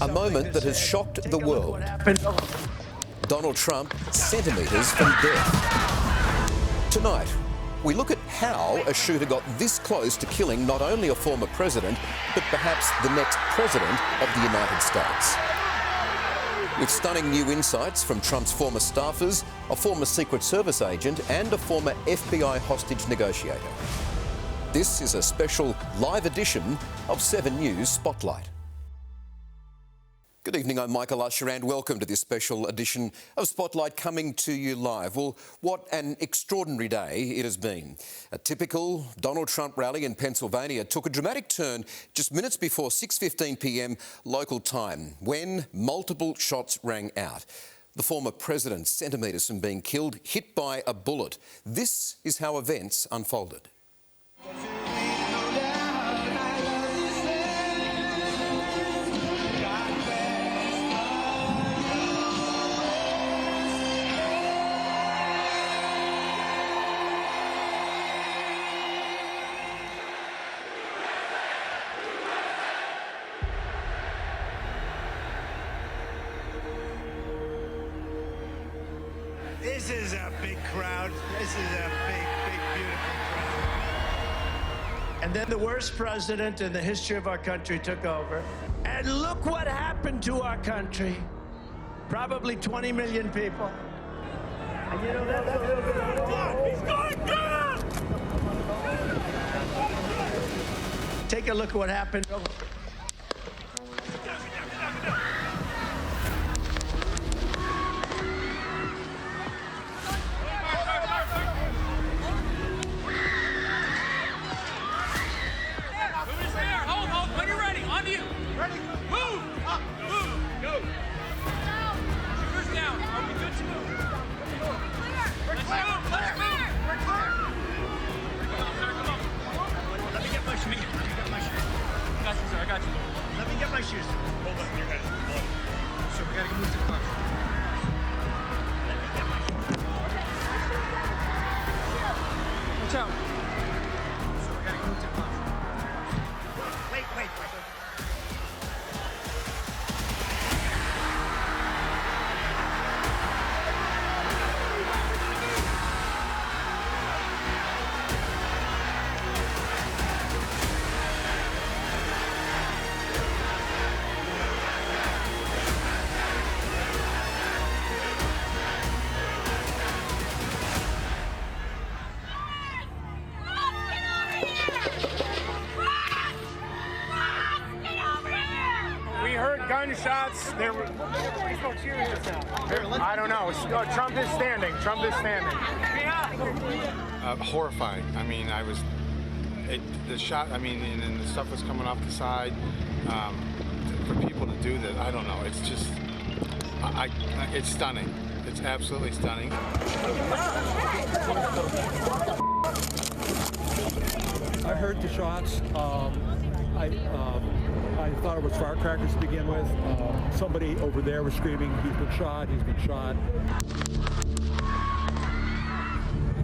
A moment that has shocked the world. Donald Trump, centimetres from death. Tonight, we look at how a shooter got this close to killing not only a former president, but perhaps the next president of the United States. With stunning new insights from Trump's former staffers, a former Secret Service agent and a former FBI hostage negotiator. This is a special live edition of 7 News Spotlight. Good evening, I'm Michael Usher and welcome to this special edition of Spotlight coming to you live. Well, what an extraordinary day it has been. A typical Donald Trump rally in Pennsylvania took a dramatic turn just minutes before 6:15 p.m. local time when multiple shots rang out. The former president, centimetres from being killed, hit by a bullet. This is how events unfolded. This is a big crowd. This is a big, beautiful crowd. And then the worst president in the history of our country took over. And look what happened to our country. Probably 20 million people. And you know, that's a little bit of He's going down! Take a look at what happened. Gunshots. There were. I don't know. Trump is standing. Trump is standing. Horrifying. I mean, the shot. I mean, and the stuff was coming off the side. For people to do that, I don't know. It's just, it's stunning. It's absolutely stunning. I heard the shots. I thought it was firecrackers to begin with. Somebody over there was screaming, he's been shot, he's been shot.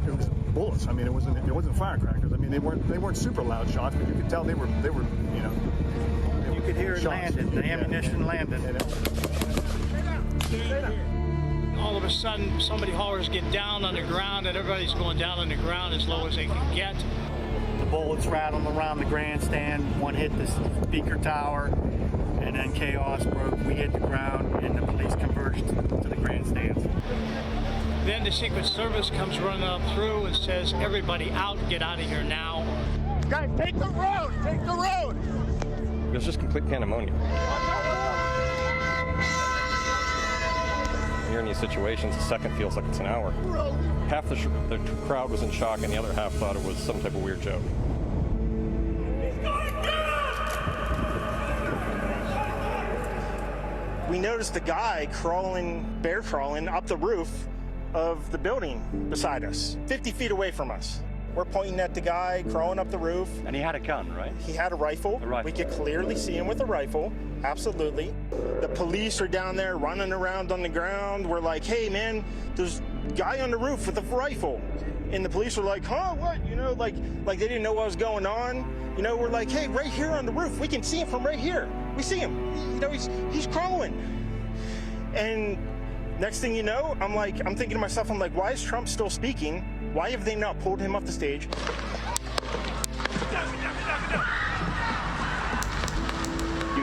It was bullets. I mean, it wasn't firecrackers. I mean, they weren't super loud shots, but you could tell they were, you know. You could hear it landed, the ammunition landed. All of a sudden, somebody hollers, get down on the ground, and everybody's going down on the ground as low as they can get. The bullets rattled around the grandstand. One hit the speaker tower, and then chaos broke. We hit the ground, and the police converged to the grandstands. Then the Secret Service comes running up through and says, everybody out, get out of here now. Guys, take the road! Take the road! It was just complete pandemonium. When you're in these situations, a second feels like it's an hour. Half the crowd was in shock, and the other half thought it was some type of weird joke. We noticed a guy bear crawling up the roof of the building beside us, 50 feet away from us. We're pointing at the guy crawling up the roof. And he had a gun, right? He had a rifle. We could clearly see him with a rifle. Absolutely. The police are down there running around on the ground. We're like, hey, man, there's a guy on the roof with a rifle. And the police were like, huh, what? You know, like they didn't know what was going on. You know, we're like, hey, right here on the roof. We can see him from right here. We see him. You know, he's crawling. And next thing you know, I'm thinking to myself, I'm like, why is Trump still speaking? Why have they not pulled him off the stage?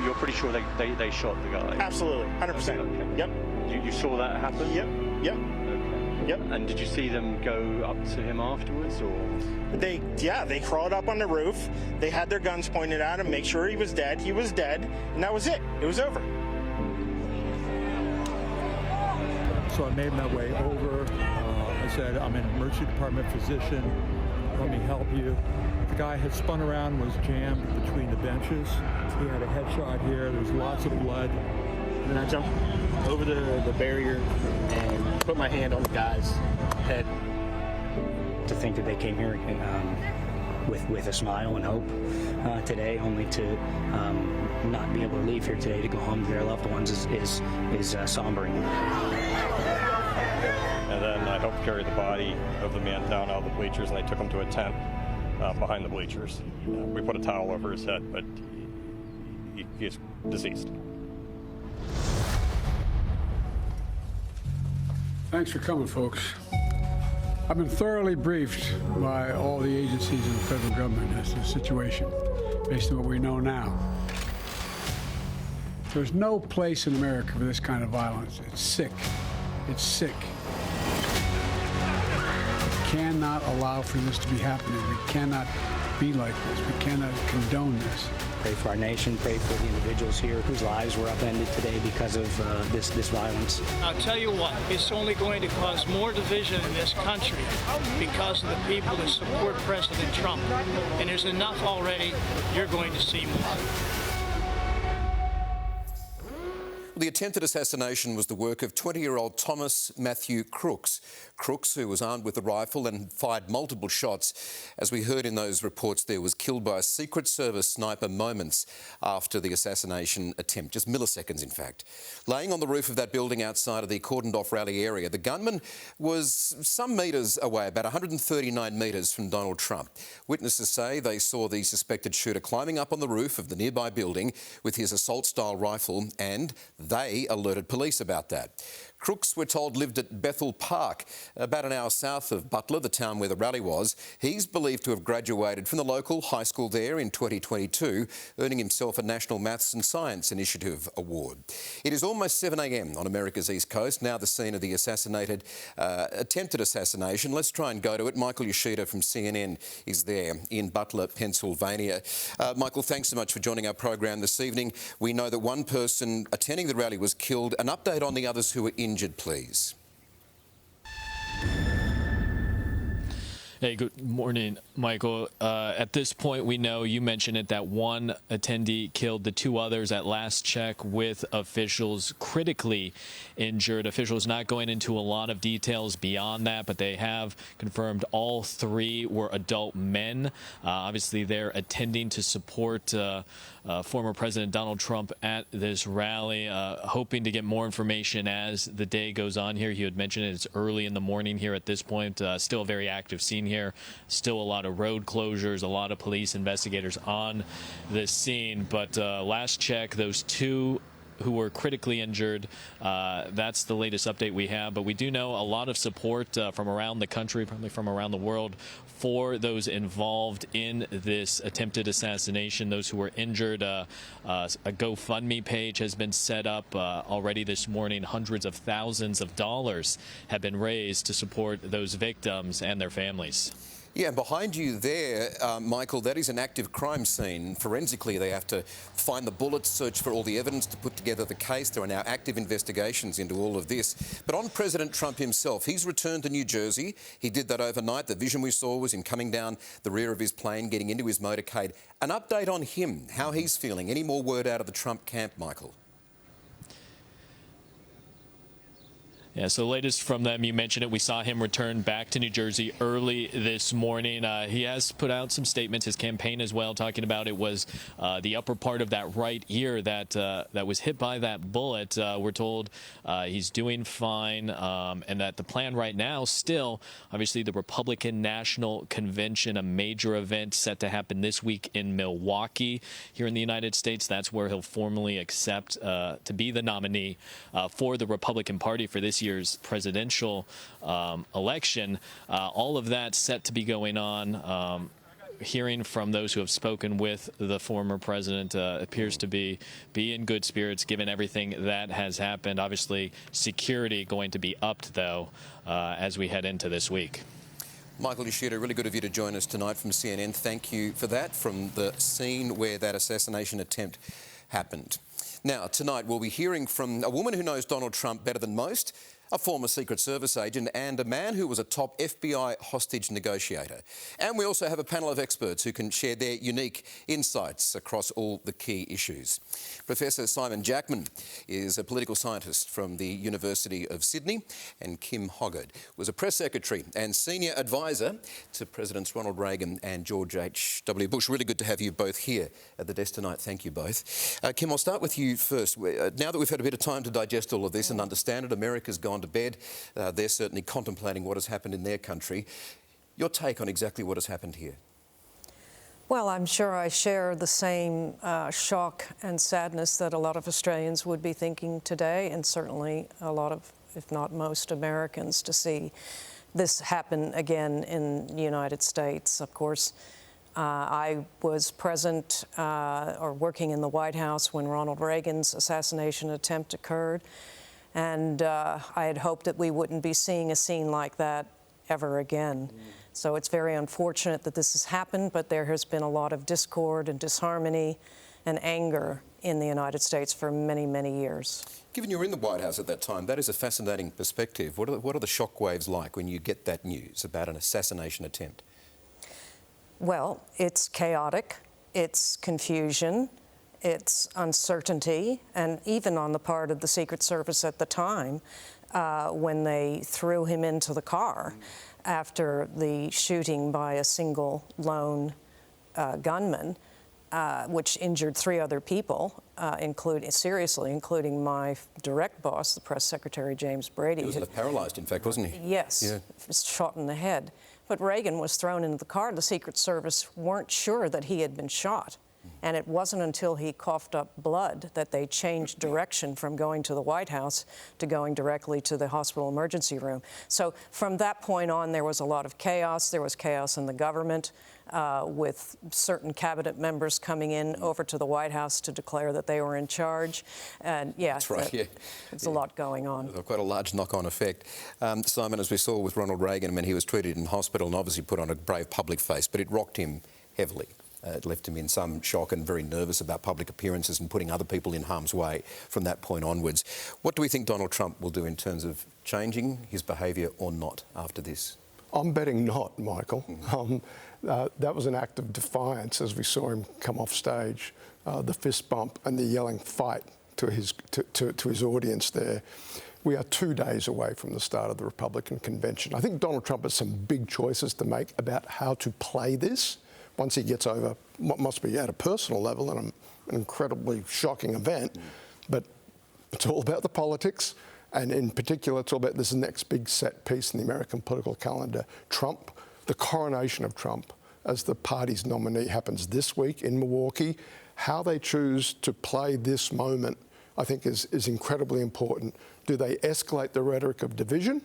You're pretty sure they shot the guy? Absolutely, 100%. Okay. Yep. You saw that happen? Yep. Yep. Okay. Yep. And did you see them go up to him afterwards, or? They crawled up on the roof. They had their guns pointed at him, make sure he was dead. He was dead, and that was it. It was over. So I made my way over. I said, I'm an emergency department physician. Let me help you. The guy had spun around, was jammed between the benches. He had a headshot here. There was lots of blood. And then I jumped over the barrier and put my hand on the guy's head. To think that they came here with a smile and hope today, only to not be able to leave here today to go home to their loved ones is sombering. And then I helped carry the body of the man down out of the bleachers, and they took him to a tent behind the bleachers. We put a towel over his head, but he's deceased. Thanks for coming, folks. I've been thoroughly briefed by all the agencies in the federal government as to the situation, based on what we know now. There's no place in America for this kind of violence. It's sick. It's sick. We cannot allow for this to be happening. We cannot be like this. We cannot condone this. Pray for our nation, pray for the individuals here whose lives were upended today because of this violence. I'll tell you what, it's only going to cause more division in this country because of the people that support President Trump. And there's enough already. You're going to see more. The attempted assassination was the work of 20-year-old Thomas Matthew Crooks. Crooks, who was armed with a rifle and fired multiple shots, as we heard in those reports there, was killed by a Secret Service sniper moments after the assassination attempt, just milliseconds in fact. Laying on the roof of that building outside of the cordoned-off rally area, the gunman was some metres away, about 139 metres from Donald Trump. Witnesses say they saw the suspected shooter climbing up on the roof of the nearby building with his assault-style rifle, and they alerted police about that. Crooks, we're told, lived at Bethel Park, about an hour south of Butler, the town where the rally was. He's believed to have graduated from the local high school there in 2022, earning himself a National Maths and Science Initiative award. It is almost 7 a.m. on America's East Coast, now the scene of the attempted assassination. Let's try and go to it. Michael Yoshida from CNN is there in Butler, Pennsylvania. Michael, thanks so much for joining our program this evening. We know that one person attending the rally was killed. An update on the others who were injured, please. Hey, good morning, Michael. At this point, we know, you mentioned it, that one attendee killed, the two others at last check with officials critically injured. Officials not going into a lot of details beyond that, but they have confirmed all three were adult men. Obviously, they're attending to support former President Donald Trump at this rally, hoping to get more information as the day goes on here. You had mentioned it's early in the morning here at this point. Still a very active scene here. Still a lot of road closures, a lot of police investigators on this scene. But last check, those two who were critically injured, that's the latest update we have. But we do know a lot of support from around the country, probably from around the world, for those involved in this attempted assassination, those who were injured. A GoFundMe page has been set up already this morning. Hundreds of thousands of dollars have been raised to support those victims and their families. Yeah, behind you there, Michael, that is an active crime scene. Forensically, they have to find the bullets, search for all the evidence to put together the case. There are now active investigations into all of this. But on President Trump himself, he's returned to New Jersey. He did that overnight. The vision we saw was him coming down the rear of his plane, getting into his motorcade. An update on him, how he's feeling. Any more word out of the Trump camp, Michael? Yeah, so latest from them, you mentioned it, we saw him return back to New Jersey early this morning. He has put out some statements, his campaign as well, talking about it was the upper part of that right ear that was hit by that bullet. We're told he's doing fine, and that the plan right now still, obviously, the Republican National Convention, a major event set to happen this week in Milwaukee here in the United States. That's where he'll formally accept to be the nominee for the Republican Party for this year's presidential election. All of that set to be going on. Hearing from those who have spoken with the former president appears to be in good spirits given everything that has happened. Obviously, security going to be upped, though, as we head into this week. Michael Yoshida, really good of you to join us tonight from CNN. Thank you for that, from the scene where that assassination attempt happened. Now, tonight we'll be hearing from a woman who knows Donald Trump better than most, a former Secret Service agent, and a man who was a top FBI hostage negotiator. And we also have a panel of experts who can share their unique insights across all the key issues. Professor Simon Jackman is a political scientist from the University of Sydney, and Kim Hoggard was a press secretary and senior advisor to Presidents Ronald Reagan and George H.W. Bush. Really good to have you both here at the desk tonight. Thank you both. Kim, I'll start with you first. Now that we've had a bit of time to digest all of this and understand it, America's gone to bed. They're certainly contemplating what has happened in their country. Your take on exactly what has happened here? Well, I'm sure I share the same shock and sadness that a lot of Australians would be thinking today, and certainly a lot of, if not most, Americans, to see this happen again in the United States. Of course, I was present or working in the White House when Ronald Reagan's assassination attempt occurred. And I had hoped that we wouldn't be seeing a scene like that ever again. So it's very unfortunate that this has happened, but there has been a lot of discord and disharmony and anger in the United States for many, many years. Given you were in the White House at that time, that is a fascinating perspective. What are the shockwaves like when you get that news about an assassination attempt? Well, it's chaotic, it's confusion, it's uncertainty, and even on the part of the Secret Service at the time, when they threw him into the car after the shooting by a single lone gunman, which injured 3 other people, including my direct boss, the press secretary, James Brady. He was left paralysed, in fact, wasn't he? Yes, yeah. Was shot in the head. But Reagan was thrown into the car. The Secret Service weren't sure that he had been shot. And it wasn't until he coughed up blood that they changed direction from going to the White House to going directly to the hospital emergency room. So from that point on, there was a lot of chaos. There was chaos in the government, with certain cabinet members coming in over to the White House to declare that they were in charge. And yeah, that's right. Yeah, there's a lot going on. Quite a large knock-on effect. Simon, as we saw with Ronald Reagan, I mean, he was treated in hospital and obviously put on a brave public face, but it rocked him heavily. It left him in some shock and very nervous about public appearances and putting other people in harm's way from that point onwards. What do we think Donald Trump will do in terms of changing his behaviour or not after this? I'm betting not, Michael. That was an act of defiance as we saw him come off stage, the fist bump and the yelling fight to his audience there. We are 2 days away from the start of the Republican convention. I think Donald Trump has some big choices to make about how to play this once he gets over what must be at a personal level an incredibly shocking event. But it's all about the politics, and in particular, it's all about this next big set piece in the American political calendar. Trump, the coronation of Trump as the party's nominee happens this week in Milwaukee. How they choose to play this moment, I think, is incredibly important. Do they escalate the rhetoric of division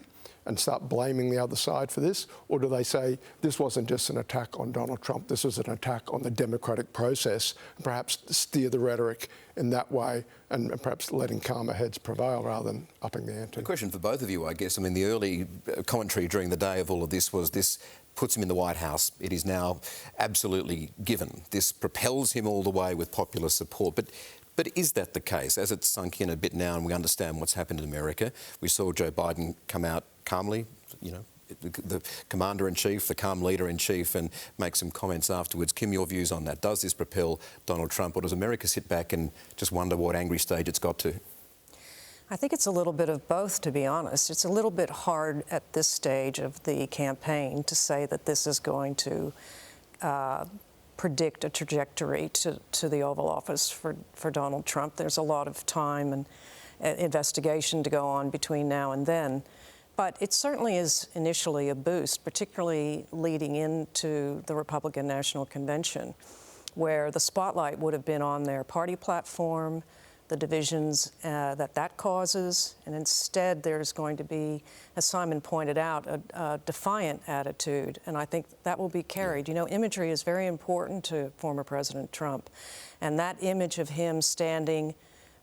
and start blaming the other side for this? Or do they say, this wasn't just an attack on Donald Trump, this was an attack on the democratic process, and perhaps steer the rhetoric in that way and perhaps letting calmer heads prevail rather than upping the ante? A question for both of you, I guess. I mean, the early commentary during the day of all of this was this puts him in the White House. It is now absolutely given. This propels him all the way with popular support. But is that the case? As it's sunk in a bit now and we understand what's happened in America, we saw Joe Biden come out calmly, you know, the commander-in-chief, the calm leader-in-chief, and make some comments afterwards. Kim, your views on that? Does this propel Donald Trump, or does America sit back and just wonder what angry stage it's got to? I think it's a little bit of both, to be honest. It's a little bit hard at this stage of the campaign to say that this is going to predict a trajectory to the Oval Office for Donald Trump. There's a lot of time and investigation to go on between now and then. But it certainly is initially a boost, particularly leading into the Republican National Convention, where the spotlight would have been on their party platform, the divisions that causes, and instead there's going to be, as Simon pointed out, a defiant attitude, and I think that will be carried. You know, imagery is very important to former President Trump, and that image of him standing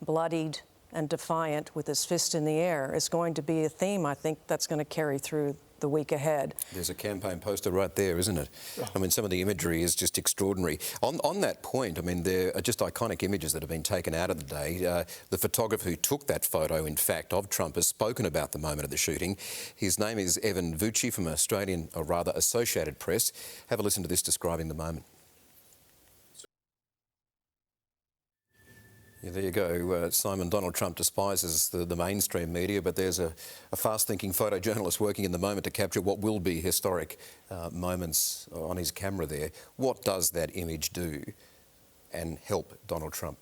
bloodied and defiant with his fist in the air is going to be a theme, I think, that's going to carry through the week ahead. There's a campaign poster right there, isn't it? I mean, some of the imagery is just extraordinary. On that point, I mean, there are just iconic images that have been taken out of the day. The photographer who took that photo, in fact, of Trump has spoken about the moment of the shooting. His name is Evan Vucci from Australian, or rather Associated Press. Have a listen to this describing the moment. Yeah, there you go, Simon. Donald Trump despises the mainstream media, but there's a fast-thinking photojournalist working in the moment to capture what will be historic moments on his camera there. What does that image do and help Donald Trump?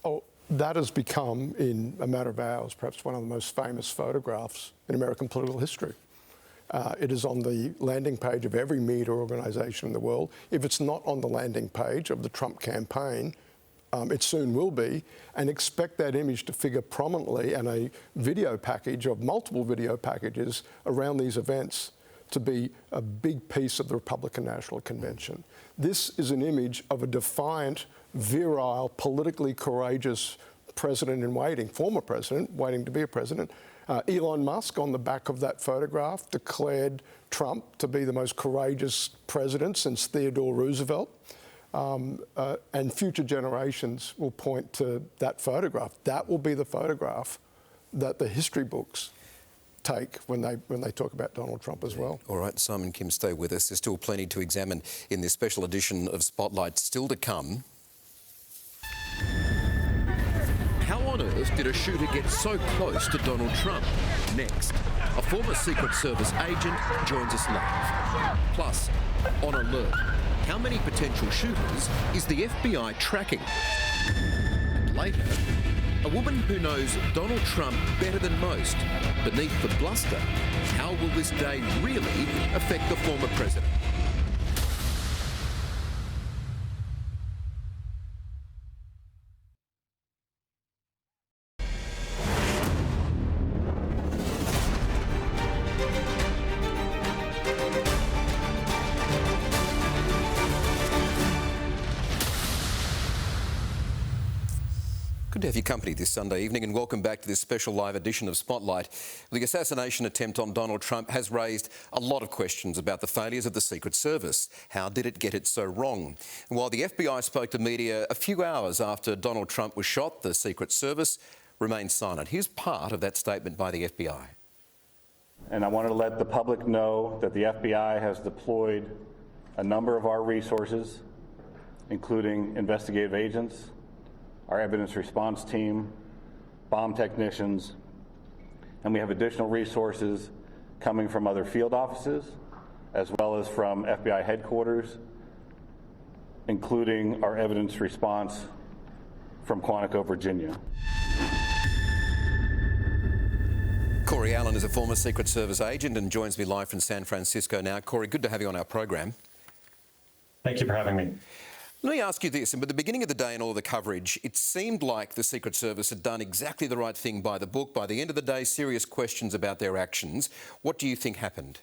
Oh, that has become, in a matter of hours, perhaps one of the most famous photographs in American political history. It is on the landing page of every media organisation in the world. If it's not on the landing page of the Trump campaign, it soon will be, and expect that image to figure prominently and a video package of multiple video packages around these events to be a big piece of the Republican National Convention. This is an image of a defiant, virile, politically courageous president in waiting, former president waiting to be a president. Elon Musk, on the back of that photograph, declared Trump to be the most courageous president since Theodore Roosevelt. And future generations will point to that photograph. That will be the photograph that the history books take when they talk about Donald Trump as well. All right, Simon, Kim, stay with us. There's still plenty to examine in this special edition of Spotlight still to come. How on earth did a shooter get so close to Donald Trump? Next, a former Secret Service agent joins us live. Plus, on alert, how many potential shooters is the FBI tracking? And later, a woman who knows Donald Trump better than most. Beneath the bluster, how will this day really affect the former president? Good to have your company this Sunday evening, and welcome back to this special live edition of Spotlight. The assassination attempt on Donald Trump has raised a lot of questions about the failures of the Secret Service. How did it get it so wrong? And while the FBI spoke to media a few hours after Donald Trump was shot, the Secret Service remained silent. Here's part of that statement by the FBI. And I want to let the public know that the FBI has deployed a number of our resources, including investigative agents, our evidence response team, bomb technicians, and we have additional resources coming from other field offices, as well as from FBI headquarters, including our evidence response from Quantico, Virginia. Corey Allen is a former Secret Service agent and joins me live from San Francisco now. Corey, good to have you on our program. Thank you for having me. Let me ask you this, and at the beginning of the day and all the coverage, it seemed like the Secret Service had done exactly the right thing by the book. By the end of the day, serious questions about their actions. What do you think happened?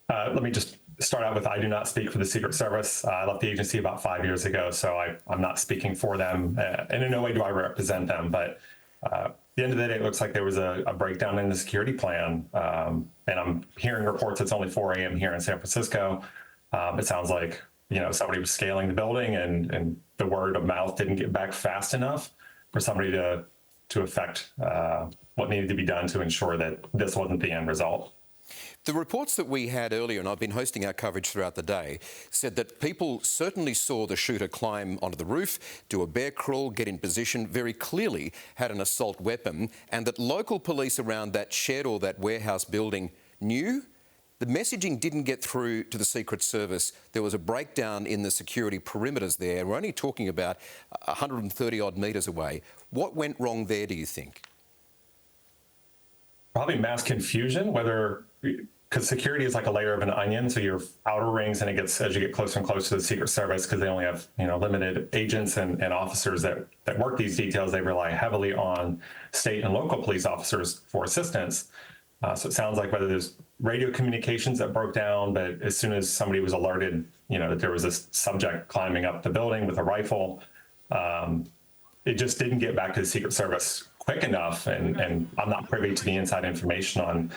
Let me just start out with, I do not speak for the Secret Service. I left the agency about 5 years ago, so I'm not speaking for them, and in no way do I represent them. But at the end of the day, it looks like there was a breakdown in the security plan, and I'm hearing reports it's only 4 a.m. here in San Francisco. It sounds like somebody was scaling the building and the word of mouth didn't get back fast enough for somebody to affect what needed to be done to ensure that this wasn't the end result. The reports that we had earlier, and I've been hosting our coverage throughout the day, said that people certainly saw the shooter climb onto the roof, do a bear crawl, get in position, very clearly had an assault weapon, and that local police around that shed or that warehouse building knew. The messaging didn't get through to the Secret Service. There was a breakdown in the security perimeters there. We're only talking about 130 odd metres away. What went wrong there, do you think? Probably mass confusion, because security is like a layer of an onion, so your outer rings, and it gets, as you get closer and closer to the Secret Service, because they only have limited agents and officers that work these details, they rely heavily on state and local police officers for assistance. So it sounds like whether there's radio communications that broke down, but as soon as somebody was alerted, that there was this subject climbing up the building with a rifle, it just didn't get back to the Secret Service quick enough, and I'm not privy to the inside information on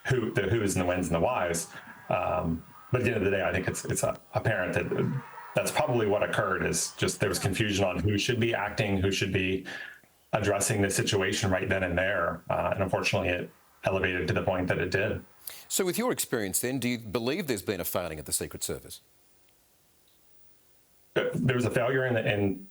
the who's and the whens and the whys. But at the end of the day, I think it's apparent that that's probably what occurred, is just there was confusion on who should be acting, who should be addressing the situation right then and there. And unfortunately, it elevated to the point that it did. So with your experience then, do you believe there's been a failing at the Secret Service? There was a failure in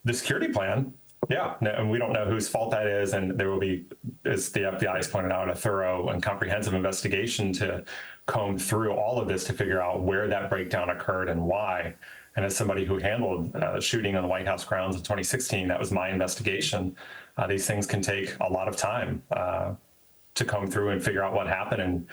the security plan. Yeah, and we don't know whose fault that is, and there will be, as the FBI has pointed out, a thorough and comprehensive investigation to comb through all of this to figure out where that breakdown occurred and why. And as somebody who handled shooting on the White House grounds in 2016, that was my investigation. These things can take a lot of time to comb through and figure out what happened, and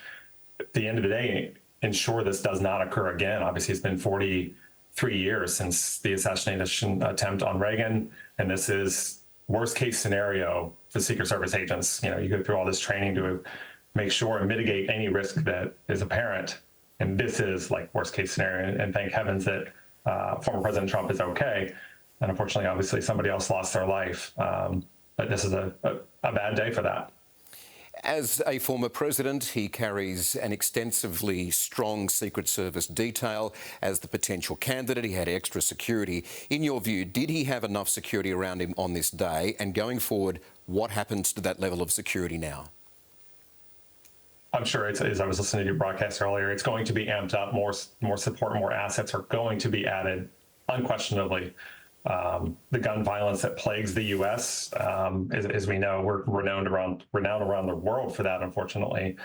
at the end of the day, ensure this does not occur again. Obviously, it's been 43 years since the assassination attempt on Reagan, and this is worst case scenario for Secret Service agents. You go through all this training to make sure and mitigate any risk that is apparent, and this is like worst case scenario, and thank heavens that former President Trump is okay. And unfortunately, obviously, somebody else lost their life, but this is a bad day for that. As a former president, he carries an extensively strong Secret Service detail. As the potential candidate, he had extra security. In your view, did he have enough security around him on this day? And going forward, what happens to that level of security now? I'm sure, as I was listening to your broadcast earlier, it's going to be amped up. More support, more assets are going to be added, unquestionably. The gun violence that plagues the U.S., as we know, we're renowned around the world for that, unfortunately,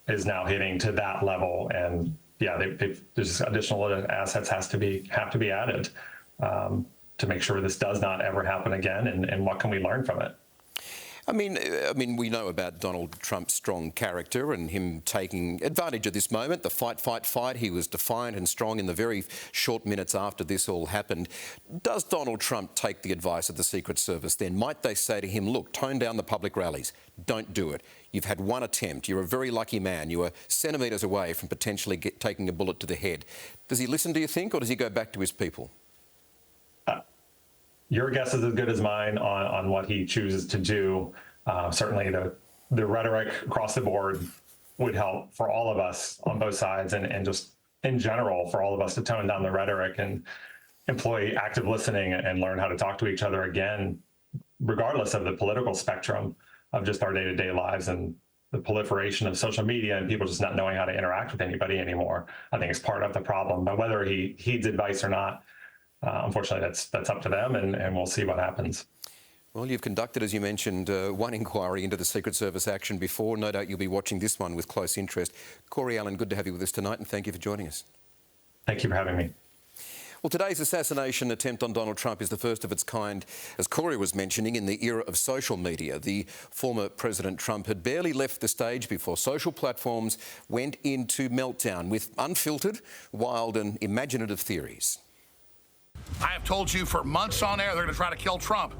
is now hitting to that level. And yeah, there's additional assets have to be added to make sure this does not ever happen again. And what can we learn from it? I mean, we know about Donald Trump's strong character and him taking advantage of this moment, the fight. He was defiant and strong in the very short minutes after this all happened. Does Donald Trump take the advice of the Secret Service then? Might they say to him, look, tone down the public rallies, don't do it. You've had one attempt. You're a very lucky man. You are centimetres away from potentially taking a bullet to the head. Does he listen, do you think, or does he go back to his people? Your guess is as good as mine on what he chooses to do. Certainly the rhetoric across the board would help for all of us on both sides, and just in general for all of us to tone down the rhetoric and employ active listening and learn how to talk to each other again, regardless of the political spectrum of just our day-to-day lives and the proliferation of social media and people just not knowing how to interact with anybody anymore. I think it's part of the problem. But whether he heeds advice or not, unfortunately, that's up to them, and we'll see what happens. Well, you've conducted, as you mentioned, one inquiry into the Secret Service action before. No doubt you'll be watching this one with close interest. Corey Allen, good to have you with us tonight, and thank you for joining us. Thank you for having me. Well, today's assassination attempt on Donald Trump is the first of its kind, as Corey was mentioning, in the era of social media. The former President Trump had barely left the stage before social platforms went into meltdown with unfiltered, wild and imaginative theories. I have told you for months on air they're going to try to kill Trump.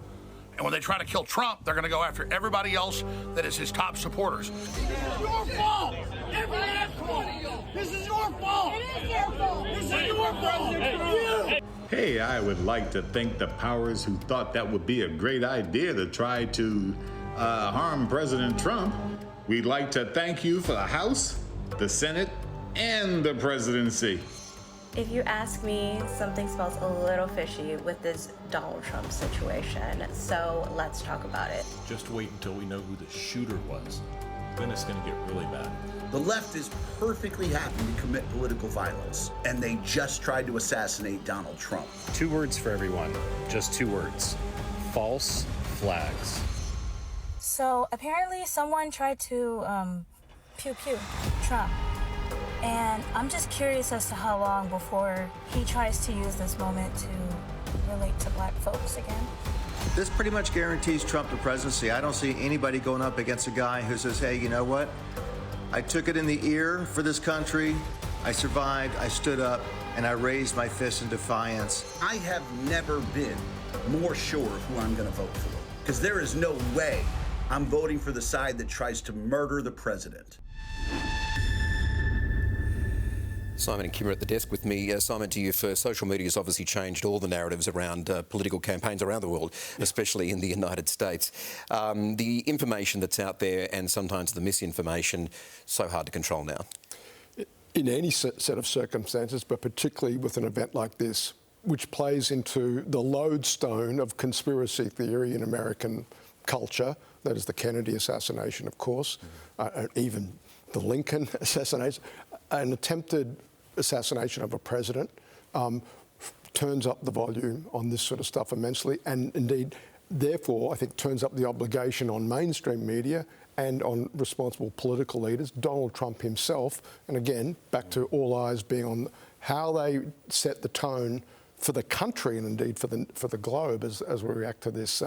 And when they try to kill Trump, they're going to go after everybody else that is his top supporters. This is your fault! Every last one! This is your fault! It is your fault! This is your fault! Hey, I would like to thank the powers who thought that would be a great idea to try to harm President Trump. We'd like to thank you for the House, the Senate, and the presidency. If you ask me, something smells a little fishy with this Donald Trump situation, so let's talk about it. Just wait until we know who the shooter was. then it's going to get really bad. The left is perfectly happy to commit political violence, and they just tried to assassinate Donald Trump. 2 words for everyone, just 2 words: false flags. So apparently someone tried to pew-pew Trump. And I'm just curious as to how long before he tries to use this moment to relate to black folks again. This pretty much guarantees Trump the presidency. I don't see anybody going up against a guy who says, hey, you know what? I took it in the ear for this country. I survived, I stood up, and I raised my fist in defiance. I have never been more sure of who I'm going to vote for, because there is no way I'm voting for the side that tries to murder the president. Simon and Kim are at the desk with me. Simon, to you first. Social media has obviously changed all the narratives around political campaigns around the world, especially in the United States. The information that's out there and sometimes the misinformation, so hard to control now. In any set of circumstances, but particularly with an event like this, which plays into the lodestone of conspiracy theory in American culture, that is the Kennedy assassination, of course, even the Lincoln assassination, an attempted assassination of a president turns up the volume on this sort of stuff immensely, and indeed, therefore, I think turns up the obligation on mainstream media and on responsible political leaders, Donald Trump himself, and again, back to all eyes being on how they set the tone for the country and indeed for the globe as we react to this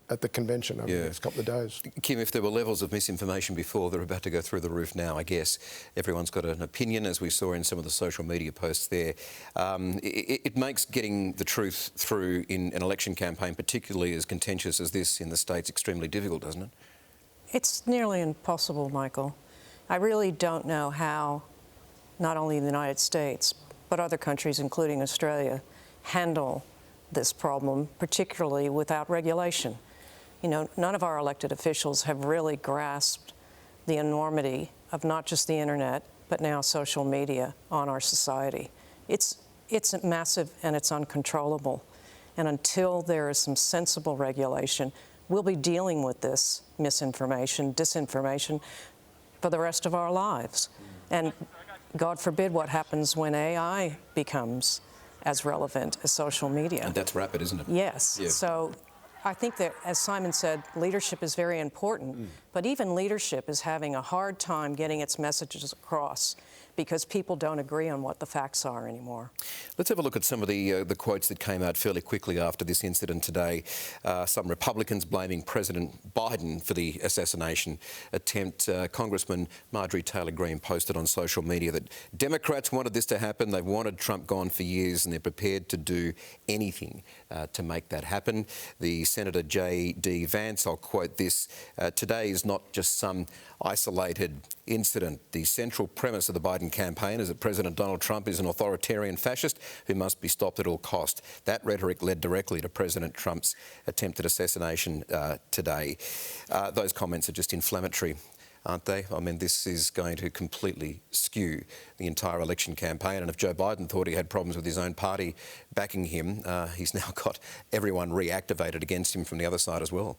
at the convention over the next couple of days. Kim, if there were levels of misinformation before, they're about to go through the roof now, I guess. Everyone's got an opinion, as we saw in some of the social media posts there. It makes getting the truth through in an election campaign, particularly as contentious as this in the States, extremely difficult, doesn't it? It's nearly impossible, Michael. I really don't know how not only the United States, but other countries, including Australia, handle this problem, particularly without regulation. You know, none of our elected officials have really grasped the enormity of not just the internet, but now social media on our society. It's massive and it's uncontrollable. And until there is some sensible regulation, we'll be dealing with this misinformation, disinformation for the rest of our lives. And God forbid what happens when AI becomes as relevant as social media. And that's rapid, isn't it? Yes. Yeah. So I think that, as Simon said, leadership is very important, but even leadership is having a hard time getting its messages across because people don't agree on what the facts are anymore. Let's have a look at some of the quotes that came out fairly quickly after this incident today. Some Republicans blaming President Biden for the assassination attempt. Congressman Marjorie Taylor Greene posted on social media that Democrats wanted this to happen. They've wanted Trump gone for years and they're prepared to do anything to make that happen. The Senator J.D. Vance, I'll quote this, today is not just some isolated incident. The central premise of the Biden campaign is that President Donald Trump is an authoritarian fascist who must be stopped at all cost. That rhetoric led directly to President Trump's attempted assassination today. Those comments are just inflammatory, aren't they? I mean, this is going to completely skew the entire election campaign. And if Joe Biden thought he had problems with his own party backing him, he's now got everyone reactivated against him from the other side as well.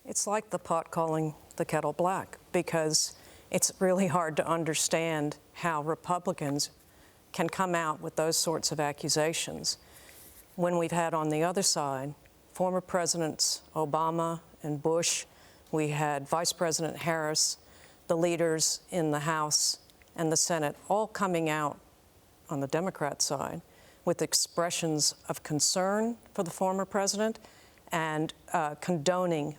It's like the pot calling the kettle black, because it's really hard to understand how Republicans can come out with those sorts of accusations when we've had on the other side former Presidents Obama and Bush, we had Vice President Harris, the leaders in the House and the Senate all coming out on the Democrat side with expressions of concern for the former president and condoning,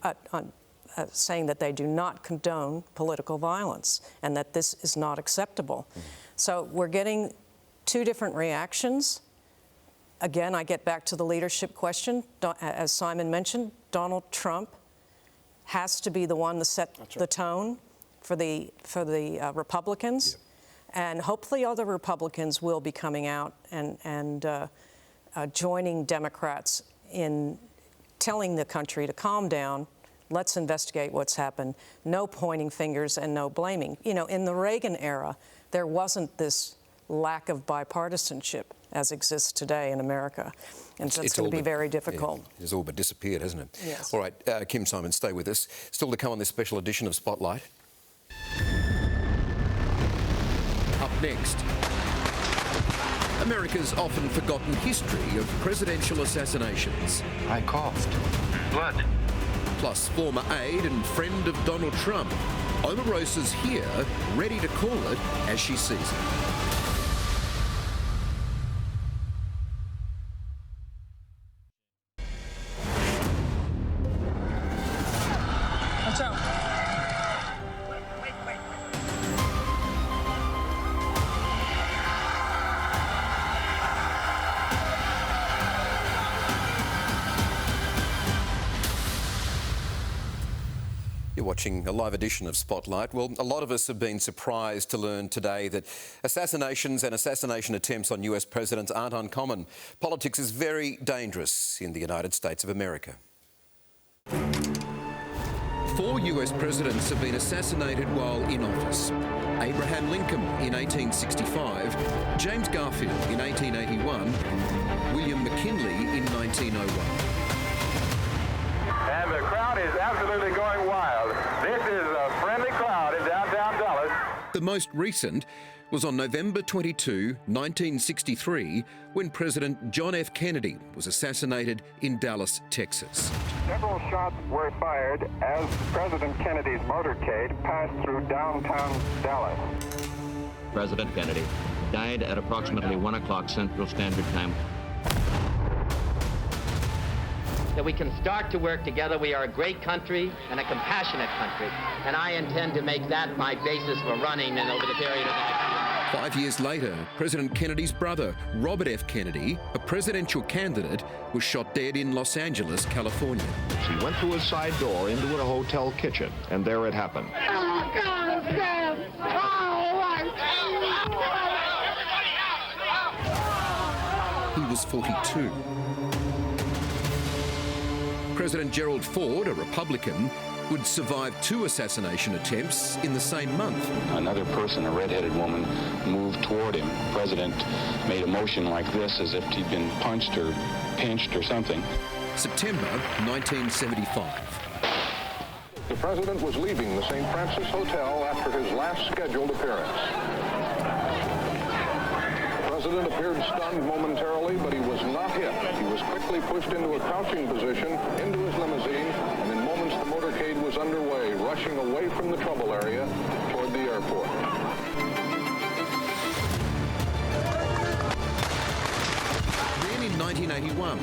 saying that they do not condone political violence and that this is not acceptable. So we're getting two different reactions. Again, I get back to the leadership question. As Simon mentioned, Donald Trump has to be the one to set the tone for the Republicans. Yeah. And hopefully other Republicans will be coming out and joining Democrats in telling the country to calm down. Let's investigate what's happened. No pointing fingers and no blaming. You know, in the Reagan era, there wasn't this lack of bipartisanship as exists today in America. And so it's going to be very difficult. Yeah, it's all but disappeared, hasn't it? Yes. All right, Kim, Simon, stay with us. Still to come on this special edition of Spotlight. Up next, America's often forgotten history of presidential assassinations. I coughed. Blood. Plus former aide and friend of Donald Trump. Omarosa's here, ready to call it as she sees it. Watch out. You're watching a live edition of Spotlight. Well, a lot of us have been surprised to learn today that assassinations and assassination attempts on US presidents aren't uncommon. Politics is very dangerous in the United States of America. 4 US presidents have been assassinated while in office. Abraham Lincoln in 1865, James Garfield in 1881, William McKinley in 1901. And the crowd is absolutely going wild. This is a friendly crowd in downtown Dallas. The most recent was on November 22, 1963, when President John F. Kennedy was assassinated in Dallas, Texas. Several shots were fired as President Kennedy's motorcade passed through downtown Dallas. President Kennedy died at approximately 1 o'clock Central Standard Time. That we can start to work together. We are a great country and a compassionate country, and I intend to make that my basis for running and over the period of the next year. 5 years later, President Kennedy's brother, Robert F. Kennedy, a presidential candidate, was shot dead in Los Angeles, California. He went through a side door into a hotel kitchen, and there it happened. Oh, God, Sam! He was 42. President Gerald Ford, a Republican, would survive 2 assassination attempts in the same month. Another person, a red-headed woman, moved toward him. The president made a motion like this as if he'd been punched or pinched or something. September 1975. The president was leaving the St. Francis Hotel after his last scheduled appearance. The president appeared stunned momentarily, but he was not hit. He was quickly pushed into a crouching position into his limousine, and in moments the motorcade was underway, rushing away from the trouble area toward the airport. Then in 1981,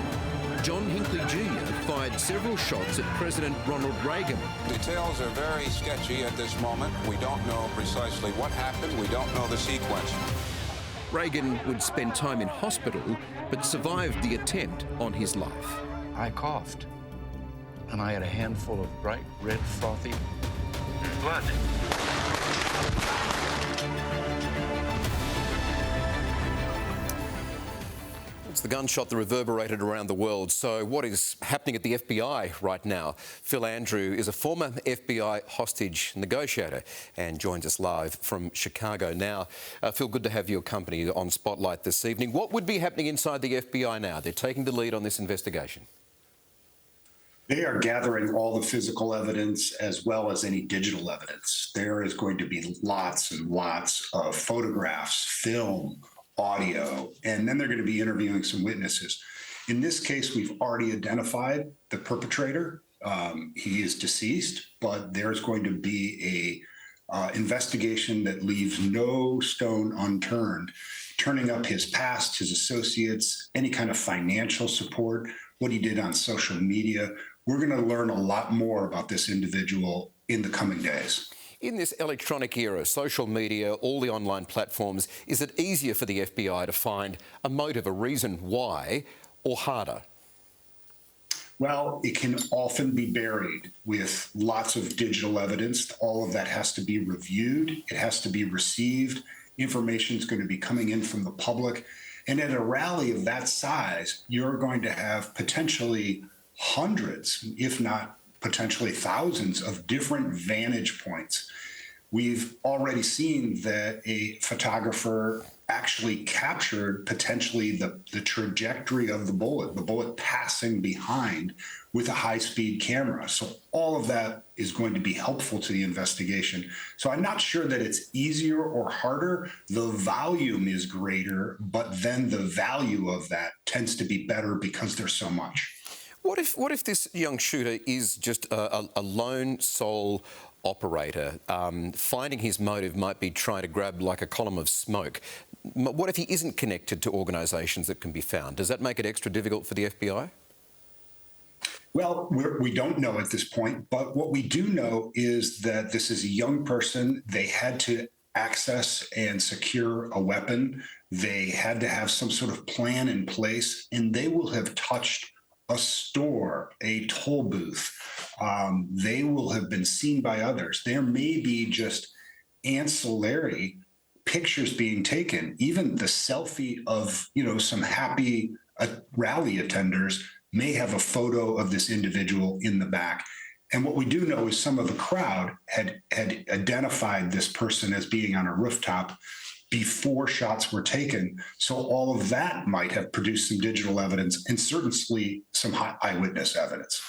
John Hinckley Jr. fired several shots at President Ronald Reagan. Details are very sketchy at this moment. We don't know precisely what happened. We don't know the sequence. Reagan would spend time in hospital, but survived the attempt on his life. I coughed, and I had a handful of bright red frothy blood. It's the gunshot that reverberated around the world. So what is happening at the FBI right now? Phil Andrew is a former FBI hostage negotiator and joins us live from Chicago now. Phil, good to have your company on Spotlight this evening. What would be happening inside the FBI now? They're taking the lead on this investigation. They are gathering all the physical evidence as well as any digital evidence. There is going to be lots and lots of photographs, film, audio, and then they're going to be interviewing some witnesses. In this case, we've already identified the perpetrator. He is deceased, but there's going to be a investigation that leaves no stone unturned, turning up his past, his associates, any kind of financial support, what he did on social media. We're going to learn a lot more about this individual in the coming days. In this electronic era, social media, all the online platforms, is it easier for the FBI to find a motive, a reason why, or harder? Well, it can often be buried with lots of digital evidence. All of that has to be reviewed. It has to be received. Information is going to be coming in from the public. And at a rally of that size, you're going to have potentially hundreds, if not potentially thousands of different vantage points. We've already seen that a photographer actually captured potentially the trajectory of the bullet passing behind with a high-speed camera. So all of that is going to be helpful to the investigation. So I'm not sure that it's easier or harder. The volume is greater, but then the value of that tends to be better because there's so much. What if this young shooter is just a lone sole operator? Finding his motive might be trying to grab like a column of smoke. What if he isn't connected to organisations that can be found? Does that make it extra difficult for the FBI? Well, we don't know at this point, but what we do know is that this is a young person. They had to access and secure a weapon. They had to have some sort of plan in place, and they will have touched a store, a toll booth. They will have been seen by others. There may be just ancillary pictures being taken. Even the selfie of, some happy rally attenders may have a photo of this individual in the back. And what we do know is some of the crowd had identified this person as being on a rooftop before shots were taken. So all of that might have produced some digital evidence and certainly some eyewitness evidence.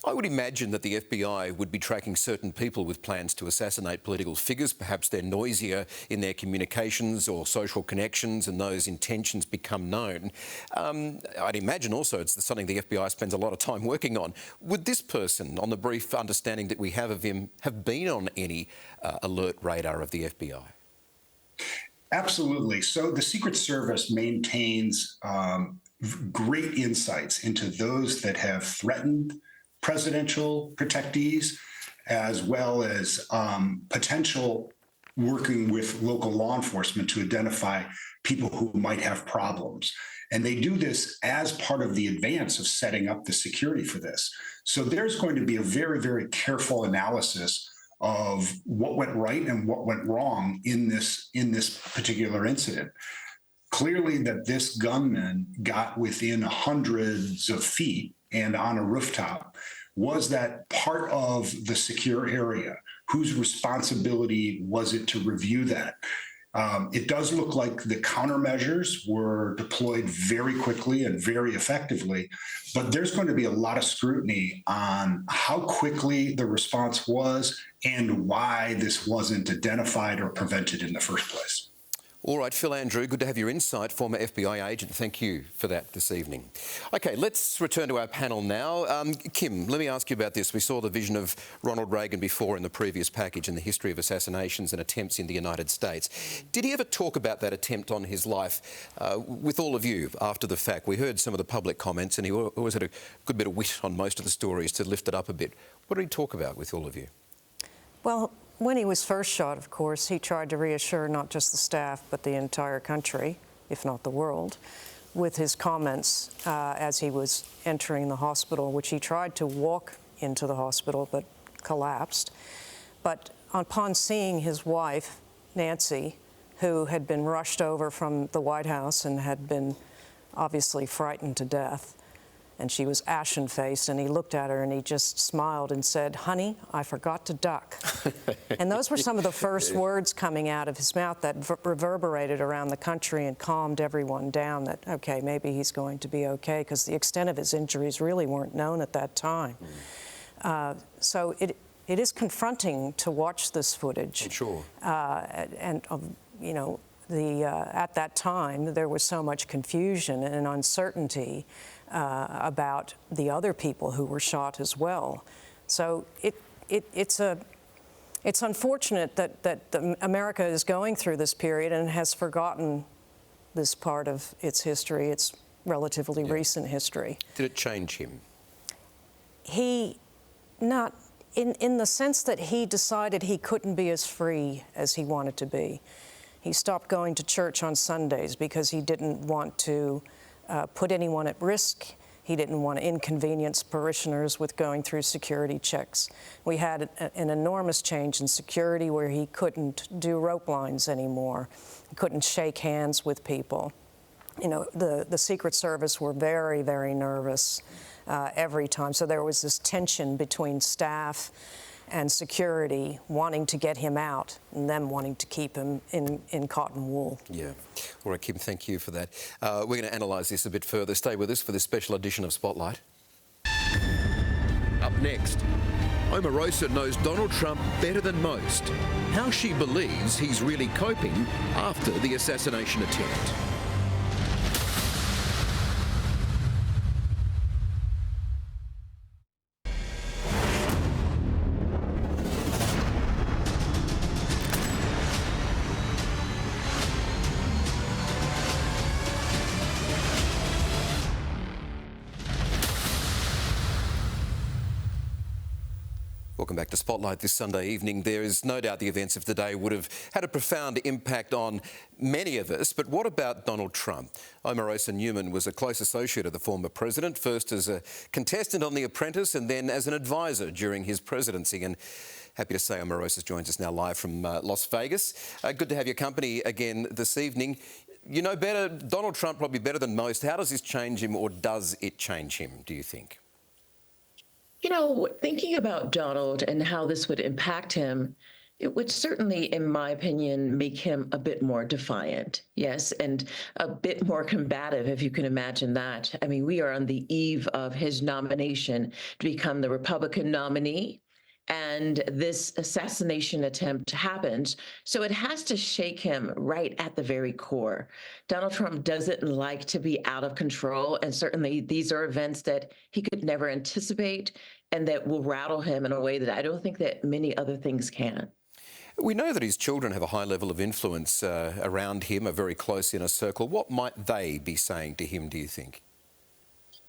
I would imagine that the FBI would be tracking certain people with plans to assassinate political figures. Perhaps they're noisier in their communications or social connections, and those intentions become known. I'd imagine also it's something the FBI spends a lot of time working on. Would this person, on the brief understanding that we have of him, have been on any alert radar of the FBI? Absolutely. So the Secret Service maintains great insights into those that have threatened presidential protectees, as well as potential working with local law enforcement to identify people who might have problems. And they do this as part of the advance of setting up the security for this. So there's going to be a very, very careful analysis of what went right and what went wrong in this particular incident. Clearly that this gunman got within hundreds of feet and on a rooftop. Was that part of the secure area? Whose responsibility was it to review that? It does look like the countermeasures were deployed very quickly and very effectively, but there's going to be a lot of scrutiny on how quickly the response was and why this wasn't identified or prevented in the first place. All right, Phil Andrew, good to have your insight, former FBI agent. Thank you for that this evening. OK, let's return to our panel now. Kim, let me ask you about this. We saw the vision of Ronald Reagan before in the previous package in the history of assassinations and attempts in the United States. Did he ever talk about that attempt on his life with all of you after the fact? We heard some of the public comments and he always had a good bit of wit on most of the stories to lift it up a bit. What did he talk about with all of you? Well, when he was first shot, of course, he tried to reassure not just the staff, but the entire country, if not the world, with his comments as he was entering the hospital, which he tried to walk into the hospital but collapsed. But upon seeing his wife, Nancy, who had been rushed over from the White House and had been obviously frightened to death, and she was ashen-faced, and he looked at her and he just smiled and said, "Honey, I forgot to duck." And those were some of the first words coming out of his mouth that reverberated around the country and calmed everyone down that, OK, maybe he's going to be OK, because the extent of his injuries really weren't known at that time. So it is confronting to watch this footage. Sure. You know, at that time, there was so much confusion and uncertainty about the other people who were shot as well. So it's unfortunate that America is going through this period and has forgotten this part of its history, its relatively recent history. Did it change him? Not in the sense that he decided he couldn't be as free as he wanted to be. He stopped going to church on Sundays because he didn't want to put anyone at risk. He didn't want to inconvenience parishioners with going through security checks. We had an enormous change in security where he couldn't do rope lines anymore. He couldn't shake hands with people. You know, the Secret Service were very, very nervous every time. So there was this tension between staff and security wanting to get him out and them wanting to keep him in cotton wool. Yeah. All right, Kim, thank you for that. We're going to analyse this a bit further. Stay with us for this special edition of Spotlight. Up next, Omarosa knows Donald Trump better than most. How she believes he's really coping after the assassination attempt. Welcome back to Spotlight this Sunday evening. There is no doubt the events of today would have had a profound impact on many of us, but what about Donald Trump? Omarosa Newman was a close associate of the former president, first as a contestant on The Apprentice and then as an advisor during his presidency. And happy to say Omarosa joins us now live from Las Vegas. Good to have your company again this evening. You know better, Donald Trump probably better than most. How does this change him, or does it change him, do you think? You know, thinking about Donald and how this would impact him, it would certainly, in my opinion, make him a bit more defiant, yes, and a bit more combative, if you can imagine that. I mean, we are on the eve of his nomination to become the Republican nominee, and this assassination attempt happens. So it has to shake him right at the very core. Donald Trump doesn't like to be out of control, and certainly these are events that he could never anticipate and that will rattle him in a way that I don't think that many other things can. We know that his children have a high level of influence around him, a very close inner circle. What might they be saying to him, do you think?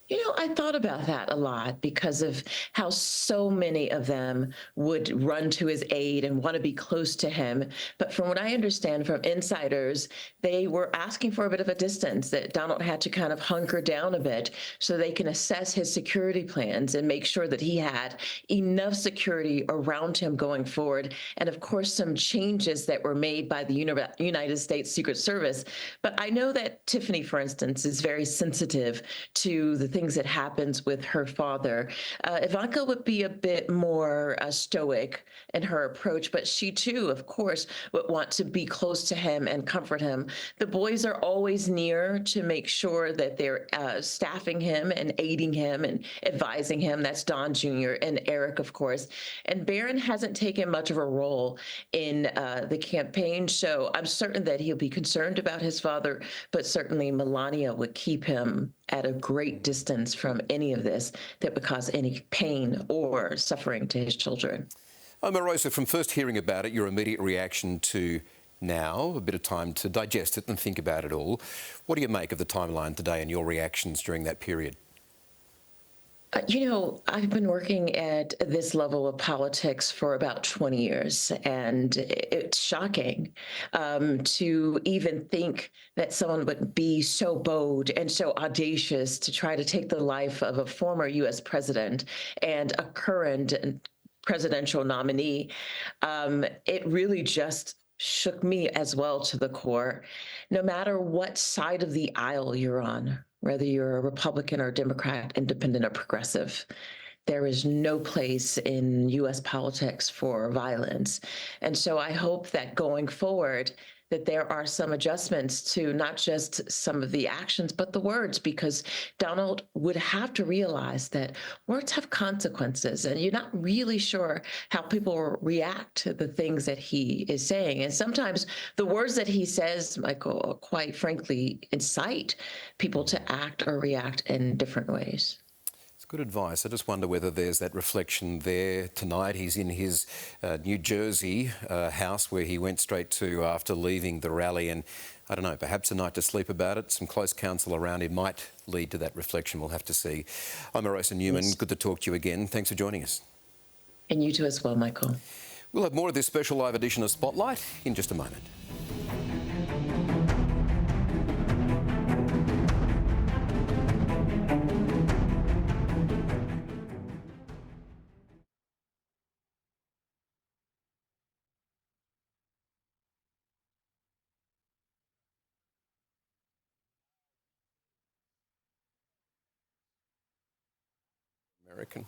You know, I thought about that a lot because of how so many of them would run to his aid and want to be close to him. But from what I understand from insiders, they were asking for a bit of a distance, that Donald had to kind of hunker down a bit so they can assess his security plans and make sure that he had enough security around him going forward. And of course, some changes that were made by the United States Secret Service. But I know that Tiffany, for instance, is very sensitive to the things that happens with her father. Ivanka would be a bit more stoic in her approach, but she too, of course, would want to be close to him and comfort him. The boys are always near to make sure that they're staffing him and aiding him and advising him. That's Don Jr. and Eric, of course. And Barron hasn't taken much of a role in the campaign, so I'm certain that he'll be concerned about his father, but certainly Melania would keep him at a great distance from any of this that would cause any pain or suffering to his children. Omarosa, from first hearing about it, your immediate reaction to now, a bit of time to digest it and think about it all. What do you make of the timeline today and your reactions during that period? You know, I've been working at this level of politics for about 20 years, and it's shocking to even think that someone would be so bold and so audacious to try to take the life of a former U.S. president and a current presidential nominee. It really just shook me as well to the core. No matter what side of the aisle you're on, whether you're a Republican or Democrat, independent or progressive, there is no place in U.S. politics for violence. And so I hope that going forward, that there are some adjustments to not just some of the actions, but the words, because Donald would have to realize that words have consequences, and you're not really sure how people react to the things that he is saying. And sometimes the words that he says, Michael, quite frankly, incite people to act or react in different ways. Good advice. I just wonder whether there's that reflection there tonight. He's in his New Jersey house where he went straight to after leaving the rally, and I don't know, perhaps a night to sleep about it. Some close counsel around him might lead to that reflection. We'll have to see. Omarosa Newman, yes. Good to talk to you again. Thanks for joining us. And you too as well, Michael. We'll have more of this special live edition of Spotlight in just a moment. American.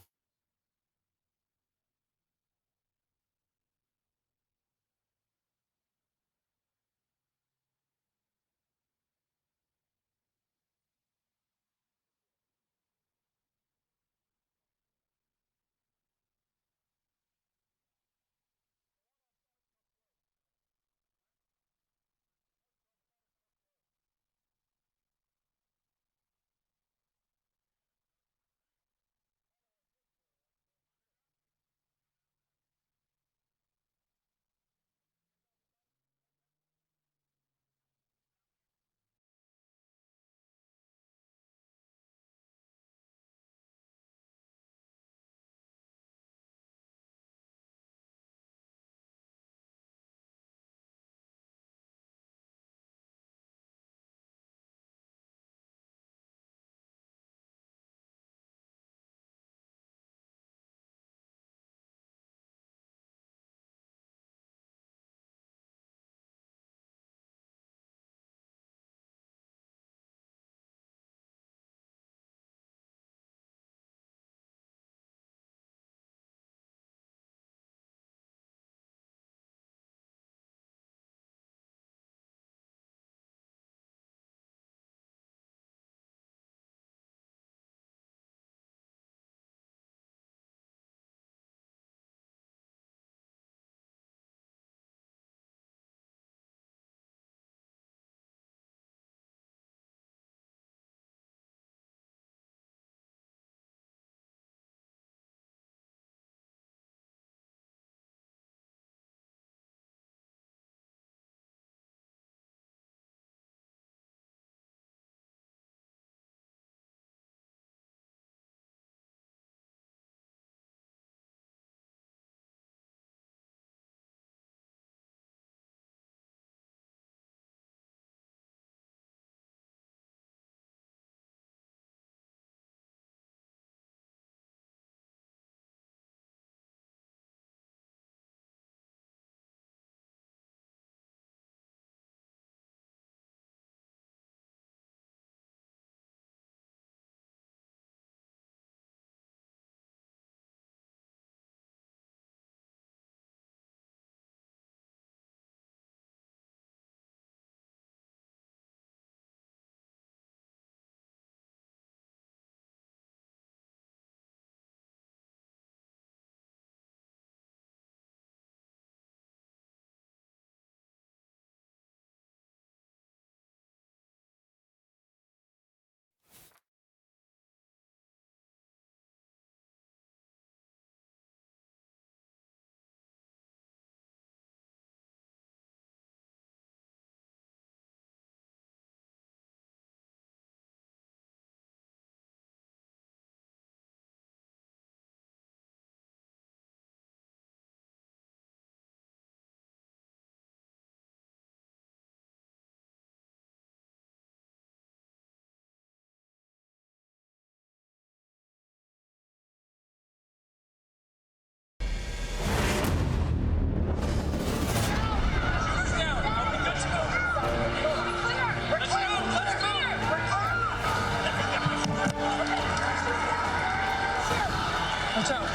out.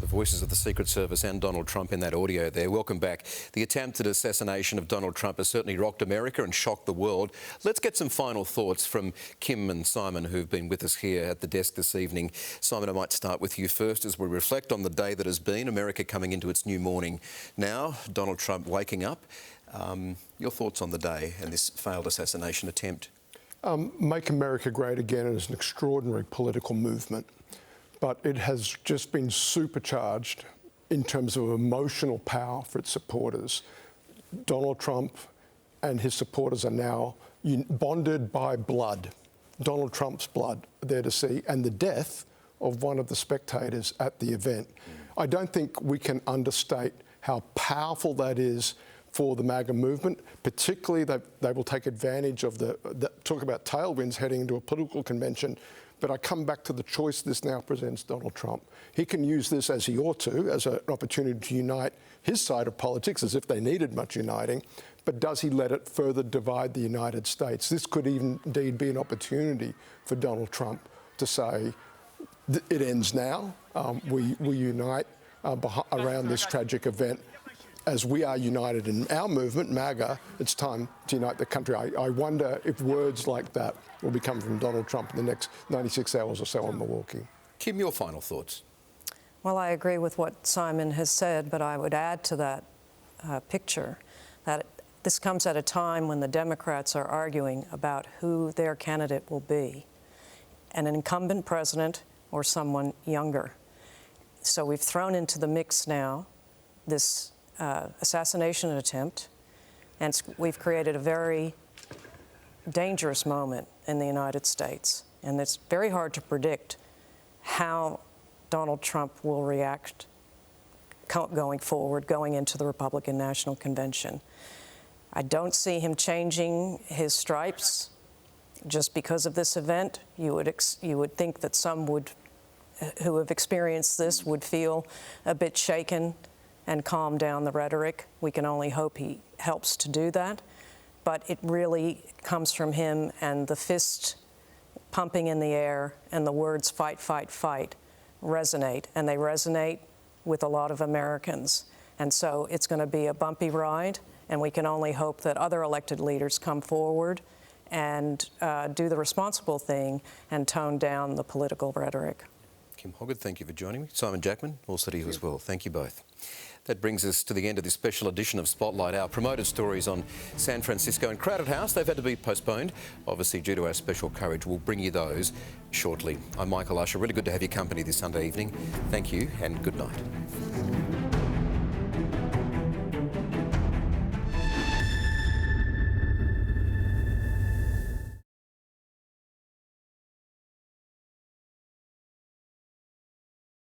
The voices of the Secret Service and Donald Trump in that audio there. Welcome back. The attempted assassination of Donald Trump has certainly rocked America and shocked the world. Let's get some final thoughts from Kim and Simon, who've been with us here at the desk this evening. Simon, I might start with you first as we reflect on the day that has been, America coming into its new morning. Now, Donald Trump waking up. Your thoughts on the day and this failed assassination attempt? Make America Great Again is an extraordinary political movement, but it has just been supercharged in terms of emotional power for its supporters. Donald Trump and his supporters are now bonded by blood, Donald Trump's blood there to see, and the death of one of the spectators at the event. I don't think we can understate how powerful that is for the MAGA movement. Particularly, they will take advantage of talk about tailwinds heading into a political convention. But I come back to the choice this now presents Donald Trump. He can use this, as he ought to, as an opportunity to unite his side of politics, as if they needed much uniting. But does he let it further divide the United States? This could even indeed be an opportunity for Donald Trump to say, it ends now. We unite around this tragic event. As we are united in our movement, MAGA, it's time to unite the country. I wonder if words like that will be coming from Donald Trump in the next 96 hours or so on Milwaukee. Kim, your final thoughts? Well, I agree with what Simon has said, but I would add to that picture that this comes at a time when the Democrats are arguing about who their candidate will be, an incumbent president or someone younger. So we've thrown into the mix now this assassination attempt, and we've created a very dangerous moment in the United States. And it's very hard to predict how Donald Trump will react going forward, going into the Republican National Convention. I don't see him changing his stripes just because of this event. You would think that some who have experienced this would feel a bit shaken and calm down the rhetoric. We can only hope he helps to do that. But it really comes from him, and the fist pumping in the air and the words fight, fight, fight resonate, and they resonate with a lot of Americans. And so it's going to be a bumpy ride, and we can only hope that other elected leaders come forward and do the responsible thing and tone down the political rhetoric. Kim Hoggard, thank you for joining me. Simon Jackman, also to you as well. Thank you both. That brings us to the end of this special edition of Spotlight. Our promoted stories on San Francisco and Crowded House, they've had to be postponed, obviously due to our special coverage. We'll bring you those shortly. I'm Michael Usher. Really good to have your company this Sunday evening. Thank you and good night.